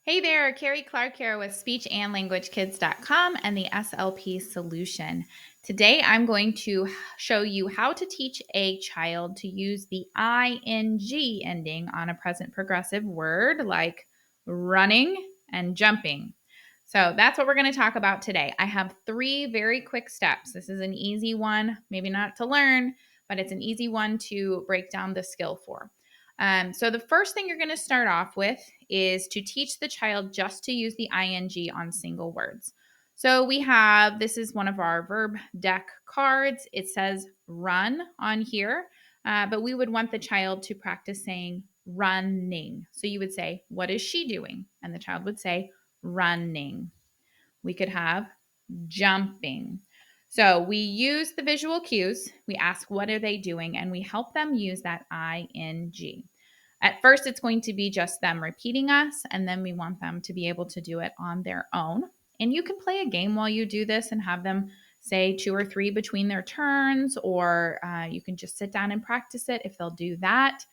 Hey there, Carrie Clark here with speechandlanguagekids.com and the SLP solution. Today I'm going to show you how to teach a child to use the ing ending on a present progressive word like running and jumping. So that's what we're going to talk about today. I have 3 very quick steps. This is an easy one, maybe not to learn, but it's an easy one to break down the skill for. So the first thing you're going to start off with is to teach the child just to use the ing on single words. So this is one of our verb deck cards. It says run on here, but we would want the child to practice saying running. So you would say, what is she doing? And the child would say running. We could have jumping. So we use the visual cues. We ask, what are they doing? And we help them use that ing. At first, it's going to be just them repeating us, and then we want them to be able to do it on their own. And you can play a game while you do this and have them say 2 or 3 between their turns, or you can just sit down and practice it if they'll do that.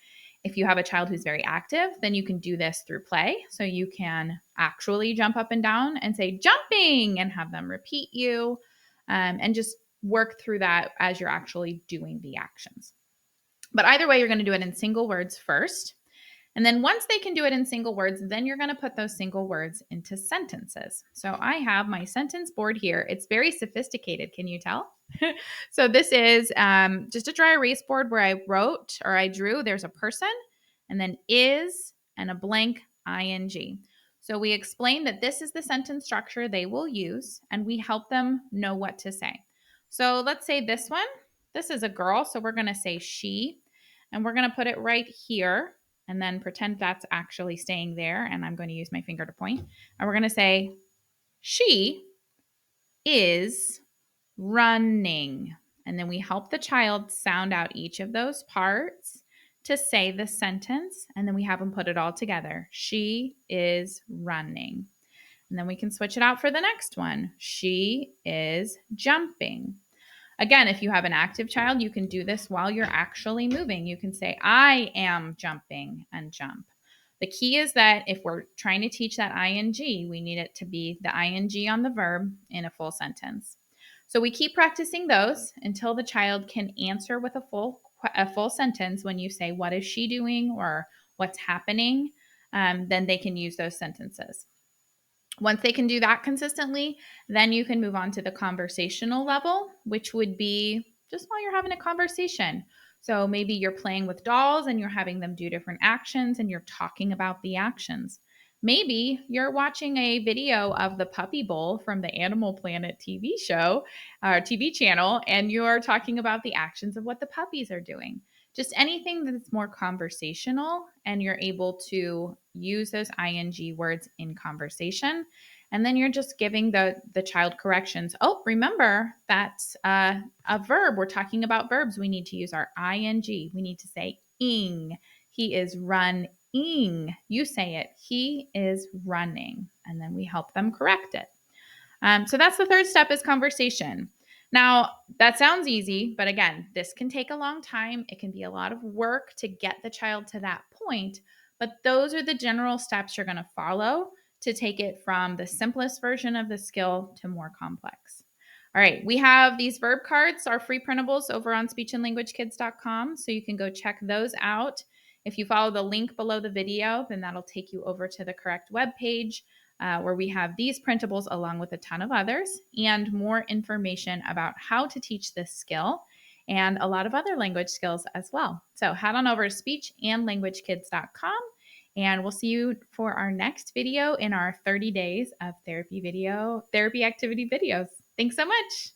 If you have a child who's very active, then you can do this through play. So you can actually jump up and down and say jumping and have them repeat you and just work through that as you're actually doing the actions. But either way, you're going to do it in single words first. And then once they can do it in single words, then you're going to put those single words into sentences. So I have my sentence board here. It's very sophisticated. Can you tell? So this is just a dry erase board where I drew, there's a person and then is and a blank ing. So we explain that this is the sentence structure they will use and we help them know what to say. So let's say this one, this is a girl. So we're going to say she and we're going to put it right here and then pretend that's actually staying there. And I'm going to use my finger to point. And we're going to say, she is running. And then we help the child sound out each of those parts to say the sentence. And then we have them put it all together. She is running. And then we can switch it out for the next one. She is jumping. Again, if you have an active child, you can do this while you're actually moving. You can say, I am jumping and jump. The key is that if we're trying to teach that ing, we need it to be the ing on the verb in a full sentence. So we keep practicing those until the child can answer with a full sentence when you say, what is she doing or what's happening? Then they can use those sentences. Once they can do that consistently, then you can move on to the conversational level, which would be just while you're having a conversation. So maybe you're playing with dolls and you're having them do different actions and you're talking about the actions. Maybe you're watching a video of the Puppy Bowl from the Animal Planet TV show or TV channel, and you're talking about the actions of what the puppies are doing. Just anything that's more conversational and you're able to use those ing words in conversation. And then you're just giving the child corrections. Oh, remember that's a verb. We're talking about verbs. We need to use our ing. We need to say ing. He is running. You say it. He is running. And then we help them correct it. So that's the third step is conversation. Now, that sounds easy, but again, this can take a long time. It can be a lot of work to get the child to that point, but those are the general steps you're going to follow to take it from the simplest version of the skill to more complex. All right, we have these verb cards, our free printables over on speechandlanguagekids.com, so you can go check those out. If you follow the link below the video, then that'll take you over to the correct web page where we have these printables along with a ton of others and more information about how to teach this skill and a lot of other language skills as well. So head on over to speechandlanguagekids.com and we'll see you for our next video in our 30 days of therapy activity videos. Thanks so much.